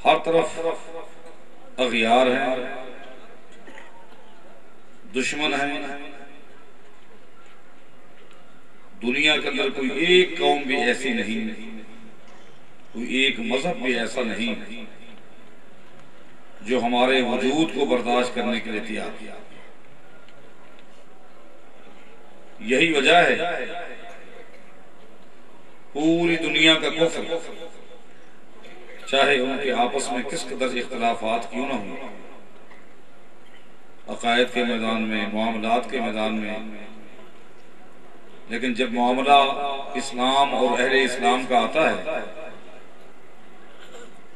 ہر طرف اغیار ہیں، دشمن ہیں، دنیا کے اندر کوئی ایک قوم بھی ایسی نہیں، کوئی ایک مذہب بھی ایسا نہیں جو ہمارے وجود کو برداشت کرنے کے لیے تیار ہے۔ یہی وجہ ہے پوری دنیا کا کفر، چاہے ان کے آپس میں کس قدر اختلافات کیوں نہ ہوں، عقائد کے میدان میں، معاملات کے میدان میں، لیکن جب معاملہ اسلام اور اہل اسلام کا آتا ہے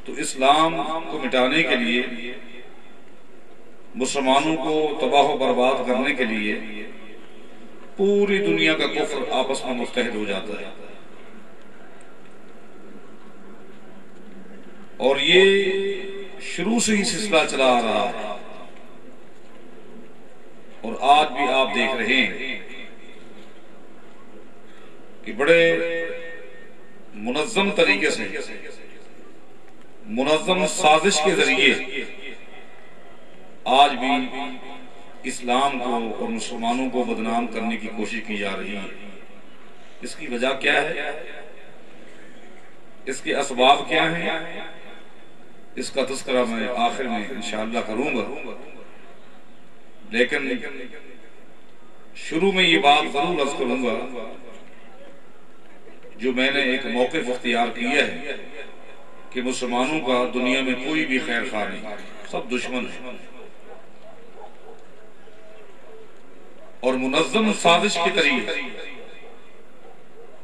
تو اسلام کو مٹانے کے لیے، مسلمانوں کو تباہ و برباد کرنے کے لیے پوری دنیا کا کفر آپس میں متحد ہو جاتا ہے۔ اور یہ شروع سے ہی سلسلہ چلا آ رہا ہے، اور آج بھی آپ دیکھ رہے ہیں کہ بڑے منظم طریقے سے، منظم سازش کے ذریعے آج بھی اسلام کو اور مسلمانوں کو بدنام کرنے کی کوشش کی جا رہی ہے۔ اس کی وجہ کیا ہے؟ اس کے اسباب کیا ہیں؟ اس کا تذکرہ میں آخر میں انشاءاللہ کروں گا، لیکن شروع میں یہ بات ضرور عرض کروں گا، جو میں نے ایک موقف اختیار کیا ہے کہ مسلمانوں کا دنیا میں کوئی بھی خیر خواہ نہیں، سب دشمن ہیں، اور منظم سازش کے طریقے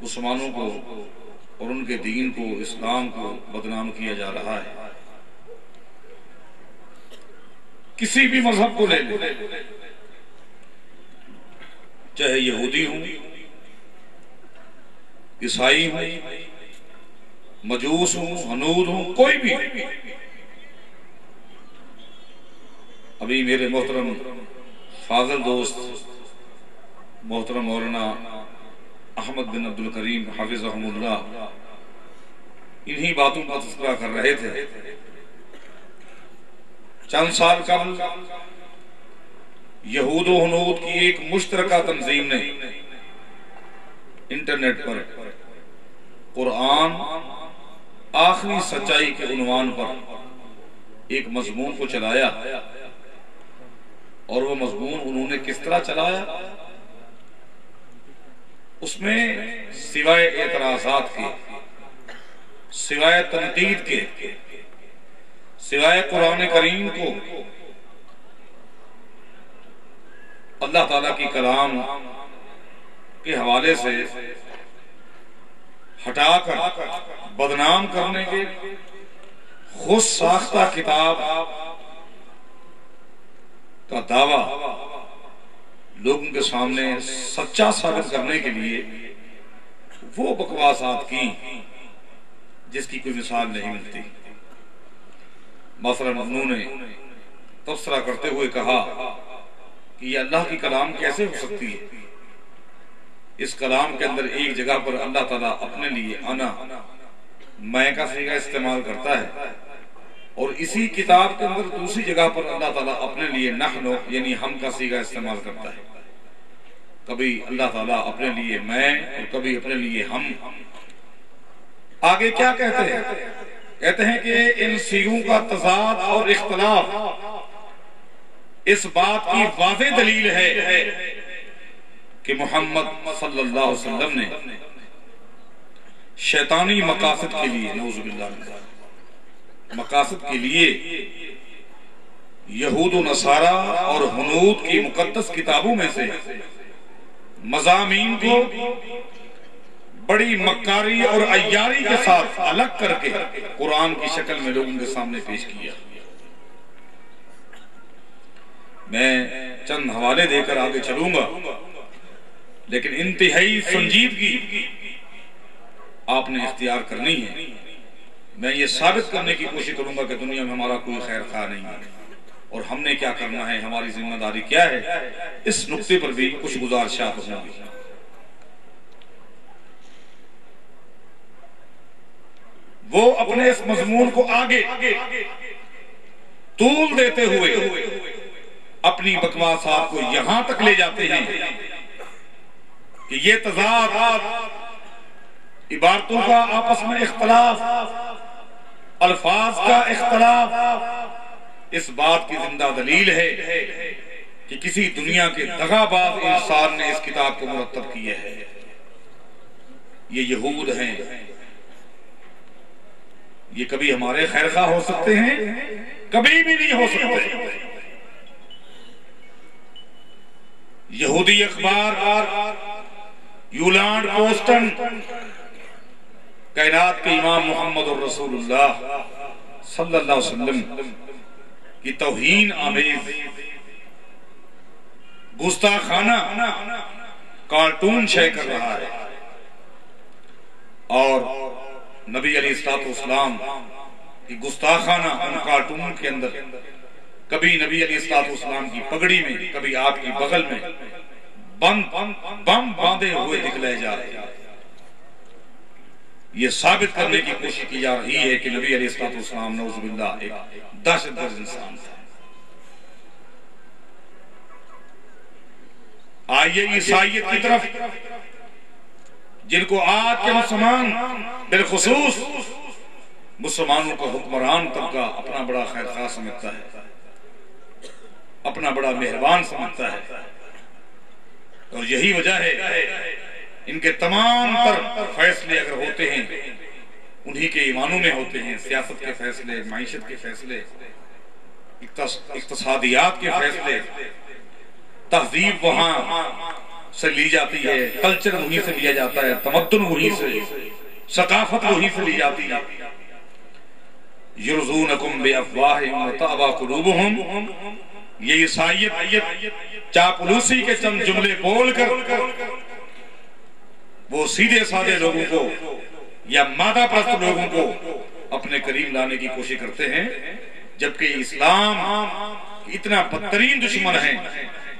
مسلمانوں کو اور ان کے دین کو، اسلام کو بدنام کیا جا رہا ہے۔ کسی بھی مذہب کو لے لیں، چاہے یہودی ہوں، عیسائی ہوں، مجوس ہوں، ہنود ہوں، کوئی بھی۔ ابھی میرے محترم فاضل دوست محترم مولانا احمد بن عبد الکریم حفظہم اللہ انہی باتوں کا تذکرہ کر رہے تھے۔ چند سال قبل یہود و ہنود کی ایک مشترکہ تنظیم نے انٹرنیٹ پر قرآن آخری سچائی کے عنوان پر ایک مضمون کو چلایا، اور وہ مضمون انہوں نے کس طرح چلایا؟ اس میں سوائے اعتراضات کے، سوائے تنقید کے، سوائے قرآن کریم کو اللہ تعالیٰ کی کلام کے حوالے سے ہٹا کر بدنام کرنے کے، خود ساختہ کتاب کا دعویٰ لوگوں کے سامنے سچا ثابت کرنے کے لیے وہ بکواسات کی جس کی کوئی مثال نہیں ملتی۔ مثلا انہوں نے تبصرہ کرتے ہوئے کہا کہ یہ اللہ کی کلام کیسے ہو سکتی ہے؟ اس کلام کے اندر ایک جگہ پر اللہ تعالیٰ اپنے لیے انا، میں کا صیغہ استعمال کرتا ہے، اور اسی کتاب کے اندر دوسری جگہ پر اللہ تعالیٰ اپنے لیے نحن یعنی ہم کا صیغہ استعمال کرتا ہے۔ کبھی اللہ تعالیٰ اپنے لیے میں اور کبھی اپنے لیے ہم۔ آگے کیا کہتے ہیں؟ کہتے ہیں کہ ان صیغوں کا تضاد اور اختلاف اس بات کی واضح دلیل ہے کہ محمد صلی اللہ علیہ وسلم نے شیطانی مقاصد کے لیے، نعوذ باللہ من ذالک، مقاصد کے لیے یہود و نصارہ اور ہنود کی مقدس کتابوں میں سے مضامین کو بڑی مکاری اور عیاری کے ساتھ الگ کر کے قرآن کی شکل میں لوگوں کے سامنے پیش کیا۔ میں چند حوالے دے کر آگے چلوں گا، لیکن انتہائی سنجیدگی آپ نے اختیار کرنی ہے۔ میں یہ ثابت کرنے کی کوشش کروں گا کہ دنیا میں ہمارا کوئی خیر خواہ نہیں ہے، اور ہم نے کیا کرنا ہے، ہماری ذمہ داری کیا ہے، اس نقطے پر بھی کچھ گزارشات ہوں گی۔ وہ اپنے اس مضمون کو آگے طول دیتے ہوئے اپنی بکواسات کو یہاں تک لے جاتے ہیں کہ یہ تضاد، عبارتوں کا آپس میں اختلاف، الفاظ کا اختلاف اس بات کی زندہ دلیل ہے کہ کسی دنیا کے دغاباز انسان نے اس کتاب کو مرتب کیا ہے۔ یہ یہود ہیں، یہ کبھی ہمارے خیر خواہ ہو سکتے ہیں؟ کبھی بھی نہیں ہو سکتے۔ یہودی اخبار یولانڈ پوسٹن کائنات کے امام محمد الرسول اللہ صلی اللہ علیہ وسلم کی توہین آمیز گستاخانہ کارٹون شائع کر رہا ہے، اور نبی علیہ الصلوۃ والسلام کی گستاخانہ ان کارٹون کے اندر کبھی نبی علیہ الصلوۃ والسلام کی پگڑی میں، کبھی آپ کی بغل میں بم باندھے ہوئے دکھلائے جا رہے ہیں۔ یہ ثابت کرنے کی کوشش کی جا رہی ہے کہ نبی علیہ الصلوۃ والسلام نعوذ باللہ ایک دہشت گرد انسان تھا۔ آئیے عیسائیت کی طرف، جن کو آج کے مسلمان بالخصوص مسلمانوں کا حکمران طبقہ اپنا بڑا خیر خواہ سمجھتا ہے، اپنا بڑا مہربان سمجھتا ہے، اور یہی وجہ ہے ان کے تمام تر فیصلے اگر ہوتے ہیں انہی کے ایمانوں میں ہوتے ہیں۔ سیاست کے فیصلے، معیشت کے فیصلے، اقتصادیات کے فیصلے، تہذیب وہاں سے لی جاتی ہے، کلچر وہیں سے لیا جاتا ہے، تمدن وہیں سے، ثقافت وہیں سے لی جاتی ہے۔ یرزونکم بافواہہم وتأبی قلوبہم، یہ عیسائیت چاپلوسی کے چند جملے بول کر وہ سیدھے سادے لوگوں کو یا مادہ پرست لوگوں کو اپنے قریب لانے کی کوشش کرتے ہیں، جبکہ اسلام اتنا بدترین دشمن ہے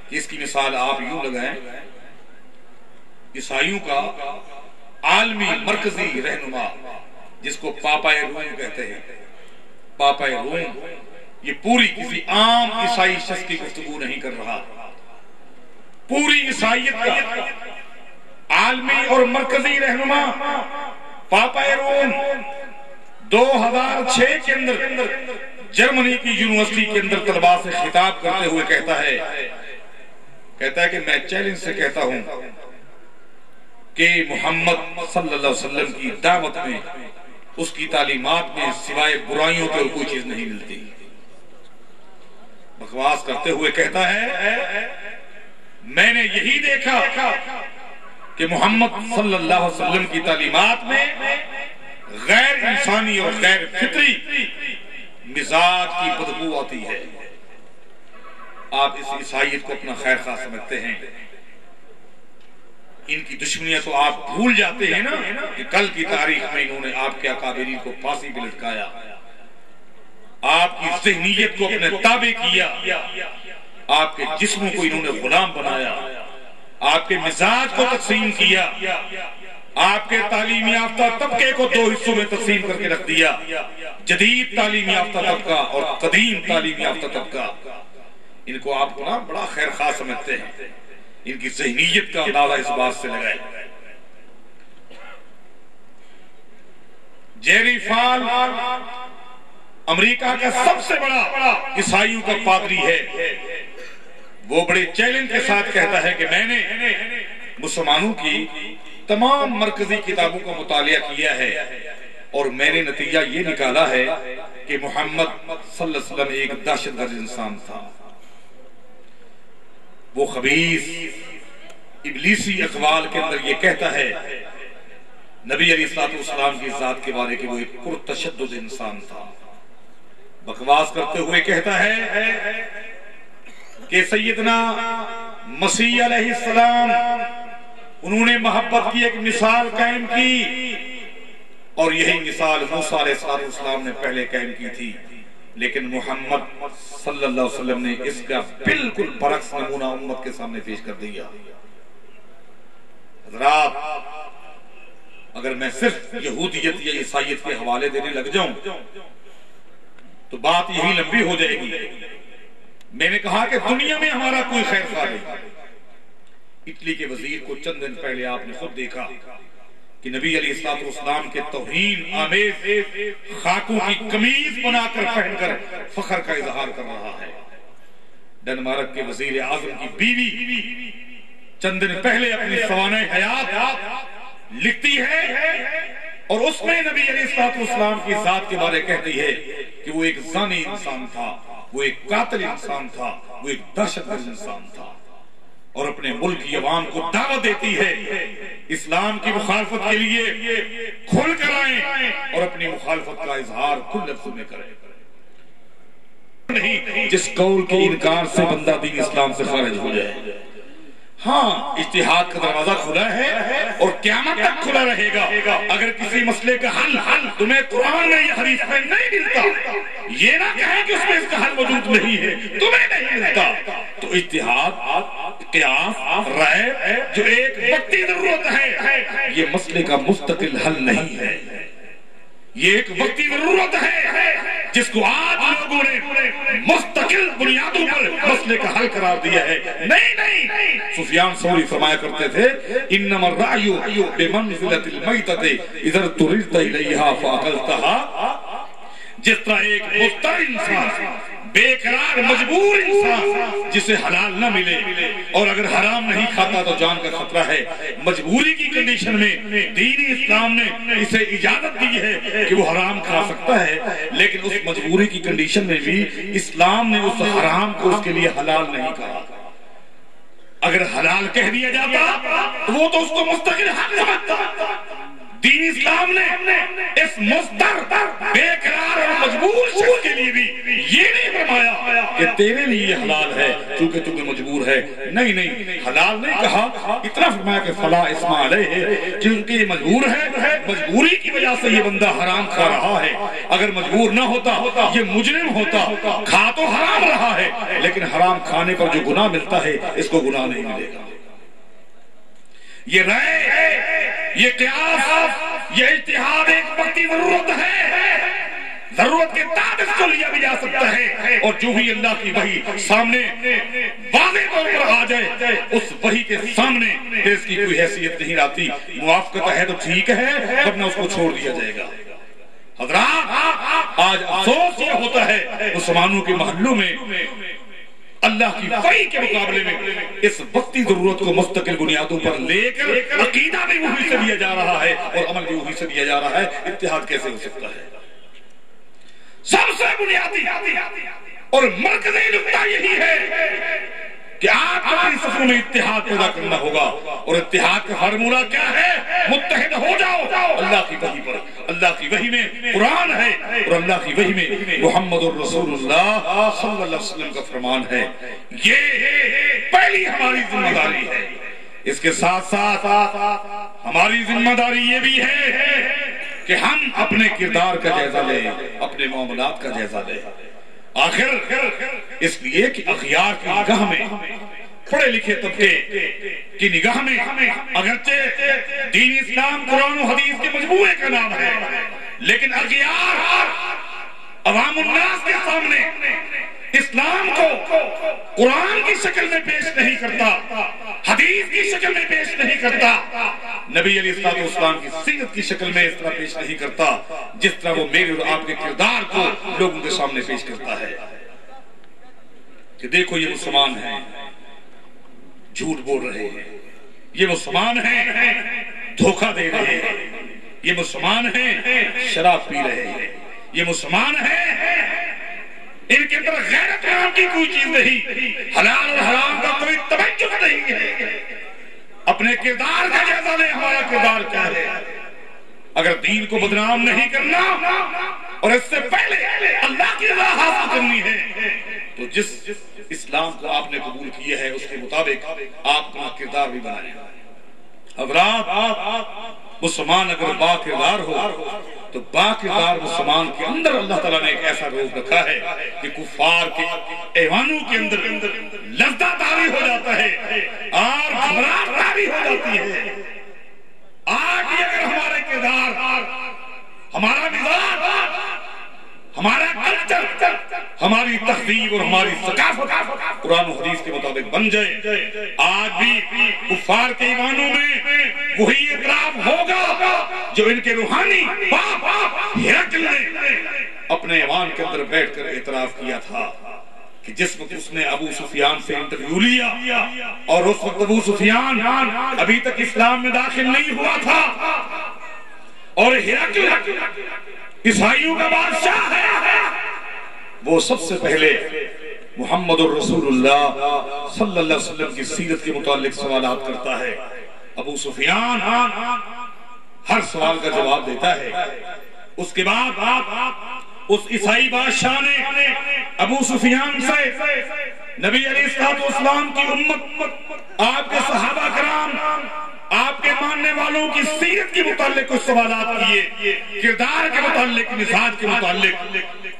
کہ اس کی مثال آپ یوں لگائیں، عیسائیوں کا عالمی مرکزی رہنما جس کو پاپائے روم کہتے ہیں، پاپائے روم، یہ پوری کسی عام عیسائی شخص کی گفتگو نہیں کر رہا، پوری عیسائیت کا عالمی اور مرکزی رہنما پاپائے روم 2006 کے اندر جرمنی کی یونیورسٹی کے اندر طلباء سے خطاب کرتے ہوئے کہتا ہے کہ میں چیلنج سے کہتا ہوں کہ محمد صلی اللہ علیہ وسلم کی دعوت میں، اس کی تعلیمات میں سوائے برائیوں کے کوئی چیز نہیں ملتی۔ بکواس کرتے ہوئے کہتا ہے میں نے یہی دیکھا کہ محمد صلی اللہ علیہ وسلم کی تعلیمات میں غیر انسانی اور غیر فطری مزاج کی بدبو آتی ہے۔ آپ اس عیسائیت کو اپنا خیر خواہ سمجھتے ہیں، ان کی دشمنیاں تو آپ بھول جاتے ہیں نا کہ کل کی تاریخ میں انہوں نے آپ کے اکابرین کو پھانسی پہ لٹکایا، آپ کی ذہنیت کو اپنے تابع کیا، آپ کے جسموں کو انہوں نے غلام بنایا، آپ کے مزاج کو تقسیم کیا، آپ کے تعلیم یافتہ طبقے کو دو حصوں میں تقسیم کر کے رکھ دیا، جدید تعلیم یافتہ طبقہ اور قدیم تعلیم یافتہ طبقہ۔ ان کو آپ بڑا خیر خواہ سمجھتے ہیں، ان کی ذہنیت کا اندازہ اس بات سے لگائے۔ جیری فال امریکہ کا سب سے بڑا عیسائیوں کا پادری ہے، وہ بڑے چیلنج کے ساتھ کہتا ہے کہ میں نے مسلمانوں کی تمام مرکزی کتابوں کا مطالعہ کیا ہے اور میں نے نتیجہ یہ نکالا ہے کہ محمد صلی اللہ علیہ وسلم ایک دہشت گرد انسان تھا۔ وہ خبیث ابلیسی اقوال کے اندر یہ کہتا ہے نبی علیہ الصلوۃ والسلام کی ذات کے بارے کہ وہ ایک پرتشدد انسان تھا۔ بکواس کرتے ہوئے کہتا ہے کہ سیدنا مسیح علیہ السلام انہوں نے محبت کی ایک مثال قائم کی، اور یہی مثال موسیٰ علیہ السلام نے پہلے قائم کی تھی، لیکن محمد صلی اللہ علیہ وسلم نے اس کا بالکل برعکس نمونہ امت کے سامنے پیش کر دیا۔ حضرات، اگر میں صرف یہودیت یا عیسائیت کے حوالے دینے لگ جاؤں تو بات یہی لمبی ہو جائے گی. میں نے کہا کہ دنیا میں ہمارا کوئی خیر خواہ نہیں. اٹلی کے وزیر کو چند دن پہلے آپ نے خود دیکھا کہ نبی علیہ الصلوۃ والسلام کے توہین آمیز خاکوں کی قمیض بنا کر پہن کر فخر کا اظہار کر رہا ہے. ڈنمارک کے وزیر اعظم کی بیوی چند دن پہلے اپنی سوانح حیات لکھتی ہے اور اس میں نبی علیہ الصلوۃ والسلام کی ذات کے بارے کہتی ہے کہ وہ ایک زانی انسان تھا، وہ ایک قاتل انسان تھا، وہ ایک دہشت گرد انسان تھا. اور اپنے ملک کی عوام کو دعوت دیتی ہے اسلام کی مخالفت کے لیے کھل کر آئیں اور اپنی مخالفت کا اظہار کھل لفظوں میں کریں. نہیں جس قول کے انکار سے بندہ دین اسلام سے خارج ہو جائے. ہاں اجتہاد کا دروازہ کھلا ہے اور قیامت تک کھلا رہے گا. اگر کسی مسئلے کا حل تمہیں قرآن میں یا حدیث میں نہیں ملتا، یہ نہ کہیں کہ اس میں اس کا حل موجود نہیں ہے، تمہیں نہیں ملتا تو اجتہاد، قیاس، رائے جو ایک وقتی ضرورت ہے، یہ مسئلے کا مستقل حل نہیں ہے. یہ ایک وقتی ضرورت ہے جس کو آج لوگوں نے مستقل بنیادوں پر مسئلے کا حل قرار دیا ہے. نہیں، سفیان ثوری فرمایا کرتے تھے انما الرأی بمنزلۃ المیتۃ اذا اضطررت الیہا فاکلتھا. جس طرح ایک مضطر انسان، بے قرار مجبور انسان جسے حلال نہ ملے اور اگر حرام نہیں کھاتا تو جان کا خطرہ ہے، مجبوری کی کنڈیشن میں دین اسلام نے اسے اجازت دی ہے کہ وہ حرام کھا سکتا ہے، لیکن اس مجبوری کی کنڈیشن میں بھی اسلام نے اس حرام کو اس کے لیے حلال نہیں کہا. اگر حلال کہہ دیا جاتا تو وہ تو اس کو مستقل حق سمجھتا. دین اسلام نے اس مضطر، بے قرار اور مجبور شخص کے لیے بھی یہ نہیں فرمایا کہ تیرے لیے یہ حلال ہے چونکہ تو مجبور ہے. نہیں، حلال نہیں کہا، اتنا فرمایا کہ فلا اسم علیہ، کیونکہ یہ مجبور ہے، مجبوری کی وجہ سے یہ بندہ حرام کھا رہا ہے. اگر مجبور نہ ہوتا یہ مجرم ہوتا، کھا تو حرام رہا ہے لیکن حرام کھانے پر جو گناہ ملتا ہے اس کو گناہ نہیں ملے گا. یہ رائے، یہ قیاس، یہ اجتہاد ایک وقتی ضرورت ہے. ضرورت کے تحت اس کو لیا بھی جا سکتا ہے اور جو ہی اللہ کی وحی سامنے واضح طور پر آ جائے اس وحی کے سامنے اس کی کوئی حیثیت نہیں آتی. موافقت ہے تو ٹھیک ہے ورنہ اس کو چھوڑ دیا جائے گا. حضرات آج افسوس یہ ہوتا ہے مسلمانوں کے محلوں میں اللہ کی وحی کے مقابلے میں اس وقتی ضرورت کو مستقل بنیادوں پر لے کر عقیدہ بھی وہی سے دیا جا رہا ہے اور عمل بھی وہی سے دیا جا رہا ہے. اتحاد کیسے ہو سکتا ہے؟ سب سے بنیادی اور مرکزی نقطہ یہی ہے کہ آپ کو اپنی صفوں میں اتحاد پیدا کرنا ہوگا. اور اتحاد کا فارمولہ کیا ہے؟ متحد ہو جاؤ اللہ کی وحی پر. اللہ کی وحی میں قرآن ہے اور اللہ کی وحی میں محمد الرسول اللہ صلی اللہ علیہ وسلم کا فرمان ہے. یہ پہلی ہماری ذمہ داری ہے. اس کے ساتھ ساتھ ہماری ذمہ داری یہ بھی ہے کہ ہم اپنے کردار کا جائزہ لیں، اپنے معاملات کا جائزہ لیں. آخر اس لیے کہ اخیار کی نگاہ میں، پڑھے لکھے طبقے کی نگاہ میں اگرچہ دین اسلام قرآن و حدیث کے مجموعے کا نام ہے، لیکن اخیار عوام الناس کے سامنے اسلام کو قرآن کی شکل میں پیش نہیں کرتا، حدیث کی شکل میں پیش نہیں کرتا، نبی علیہ الصلوۃ والسلام کی سیرت کی شکل میں اس طرح پیش نہیں کرتا جس طرح وہ میرے اور آپ کے کردار کو لوگوں کے سامنے پیش کرتا ہے کہ دیکھو یہ مسلمان ہیں، جھوٹ بول رہے ہیں، یہ مسلمان ہیں، دھوکہ دے رہے ہیں، یہ مسلمان ہیں، شراب پی رہے ہیں، یہ مسلمان ہیں، ان کے اندر غیرت نام کی کوئی چیز نہیں، حلال اور حرام کا کوئی توجہ نہیں ہے. اپنے کردار کا جائزہ لیں، ہمارا کردار کیا ہے. اگر دین کو بدنام نہیں کرنا اور اس سے پہلے اللہ کی رضا حاصل کرنی ہے تو جس اسلام کو آپ نے قبول کیا ہے اس کے مطابق آپ کا کردار بھی بنائیں. حضرات مسلمان اگر با کردار ہو تو با کردار مسلمان کے اندر اللہ تعالیٰ نے ایک ایسا روز رکھا ہے کہ کفار کے ایوانوں کے اندر لذت طاری ہو جاتا ہے اور گھبراہٹ طاری ہو جاتی ہے. آج اگر ہمارے کردار، ہمارا مزاج، ہمارا کلچر، ہماری تہذیب اور ہماری ثقافت قرآن و حدیث کے مطابق بن جائے، آج بھی کفار کے ایمانوں میں وہی اعتراف ہوگا جو ان کے روحانی باپ ہرقل نے اپنے ایوان کے اندر بیٹھ کر اعتراف کیا تھا کہ جس وقت اس نے ابو سفیان سے انٹرویو لیا اور اس وقت ابو سفیان ابھی تک اسلام میں داخل نہیں ہوا تھا اور ہرقل عیسائیوں کا بادشاہ ہے، وہ سب سے پہلے محمد الرسول اللہ صلی اللہ علیہ وسلم کی سیرت کے متعلق سوالات کرتا ہے۔ ابو سفیان ہر سوال کا جواب دیتا ہے۔ اس کے بعد اس عیسائی بادشاہ نے ابو سفیان سے نبی علیہ السلام کی امت، آپ کے صحابہ کرام، آپ کے ماننے والوں کی سیرت کے متعلق کچھ سوالات کیے، کردار کے متعلق، مزاج کے متعلق۔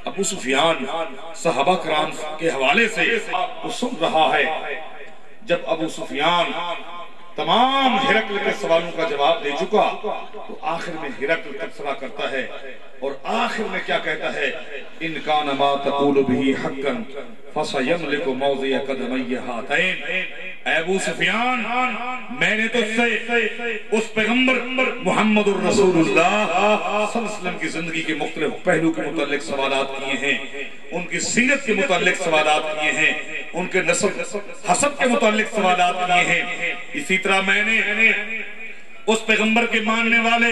ابو سفیان صحابہ کرام کے حوالے سے وہ سن رہا ہے۔ جب ابو سفیان تمام ہرقل کے سوالوں کا جواب دے چکا تو آخر میں ہرقل تبصرہ کرتا ہے اور آخر میں کیا کہتا ہے؟ ان کان ما تقول به حقا فسيملك موضع قدمي هاتين۔ اے ابو سفیان، میں نے تجھ سے اس پیغمبر محمد الرسول اللہ صلی اللہ علیہ وسلم کی زندگی کے مختلف پہلو کے متعلق سوالات کیے ہیں، ان کی سیرت کے متعلق سوالات کیے ہیں، ان کے نسب حسب کے متعلق سوالات کیے ہیں۔ اسی طرح میں نے اس پیغمبر کے ماننے والے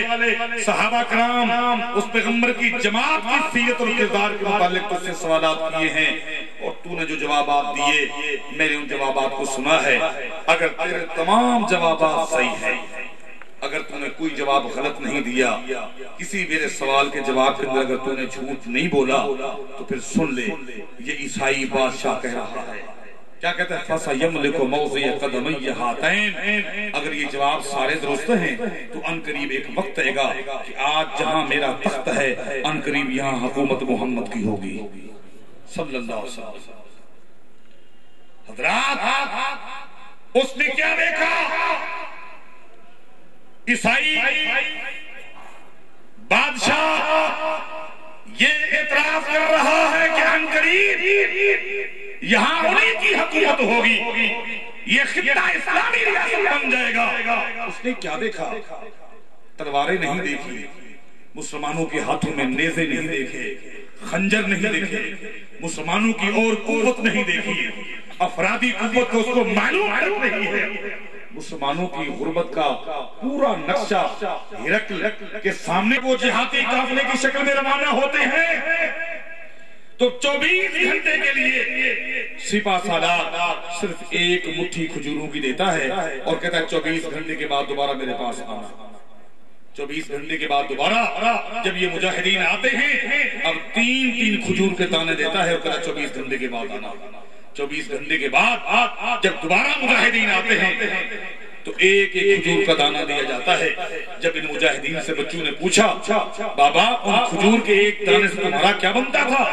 صحابہ کرام، اس پیغمبر کی جماعت کی سیرت اور کردار کے متعلق تجھ سے سوالات کیے ہیں، اور تو نے جو جوابات دیے میں نے ان جوابات کو سنا ہے۔ اگر تیرے تمام جوابات صحیح ہیں، اگر تو نے کوئی جواب غلط نہیں دیا، کسی میرے سوال کے جواب کے اندر اگر تو نے جھوٹ نہیں بولا تو پھر سن لے، یہ عیسائی بادشاہ کہہ رہا ہے۔ کیا کہتا ہے؟ فَسَيَمْلِكُ مَوْضِعَ قَدَمَيَّ هَاتَيْنِ۔ اگر یہ جواب سارے درست ہیں تو انقریب ایک وقت آئے گا کہ آج جہاں میرا تخت ہے انقریب یہاں حکومت محمد کی ہوگی صلی اللہ علیہ وسلم۔ حضرات، اس نے کیا دیکھا؟ عیسائی بادشاہ یہ اعتراف کر رہا ہے کہ انقریب یہاں انہی کی حکومت ہوگی، یہ خطہ اسلامی ریاست بن جائے گا۔ اس نے کیا دیکھا؟ تلواریں نہیں دیکھی، مسلمانوں کے ہاتھوں میں نیزے نہیں دیکھے، خنجر نہیں دیکھے، مسلمانوں کی اور قوت نہیں دیکھی، افرادی قوت کو اس کو معلوم نہیں ہے۔ مسلمانوں کی غربت کا پورا نقشہ ہرقل کے سامنے وہ جہادی قافلے کی شکل میں روانہ ہوتے ہیں تو 24 گھنٹے کے لیے سپاہ سالار صرف ایک مٹھی کھجوروں کی دیتا ہے اور کہتا ہے 24 گھنٹے کے بعد دوبارہ میرے پاس آنا۔ 24 گھنٹے کے بعد دوبارہ جب یہ مجاہدین آتے ہیں اب 3 کھجور کے دانے دیتا ہے اور کہتا ہے 24 گھنٹے کے بعد آنا۔ 24 گھنٹے کے بعد جب دوبارہ مجاہدین آتے ہیں تو ایک کھجور کا دانہ دیا جاتا ہے۔ جب ان مجاہدین سے بچوں نے پوچھا بابا ان کھجور کے ایک دانے سے تمہارا کیا بنتا تھا؟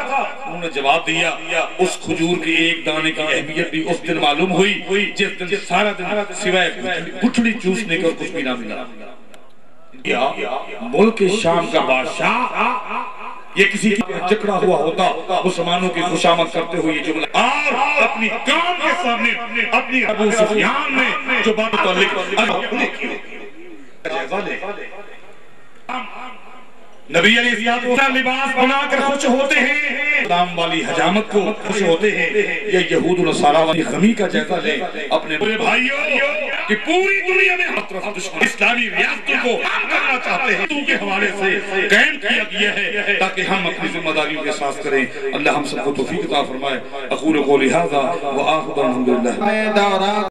انہوں نے جواب دیا اس کھجور کے ایک دانے کی اہمیت بھی اس دن معلوم ہوئی جس دن سارا دن سوائے گٹھڑی چوسنے کا کچھ بھی نہ ملا۔ ملک شام کا بادشاہ یہ کسی کی جکڑا ہوا ہوتا مسلمانوں کی خوشامد کرتے ہوئے یہ جملہ اور اپنی قوم کے سامنے اپنی ابو سفیان نے جو بات متعلق نبی علیہ السلام لباس بنا کر خوش ہوتے ہیں، اسلام والی حجامت کو خوش ہوتے ہیں۔ یہ یہود و نصارہ والی غمی کا جائزہ لے اپنے بڑے بھائیوں کہ پوری دنیا میں ہر طرف دشمن اسلامی ریاستوں کو کام کرنا چاہتے ہیں تو کے حوالے سے قائم کیا گیا ہے تاکہ ہم اپنی ذمہ داریوں کے ساتھ کریں۔ اللہ ہم سب کو توفیق عطا فرمائے۔ اقول قولی ھذا وآخر الحمدللہ۔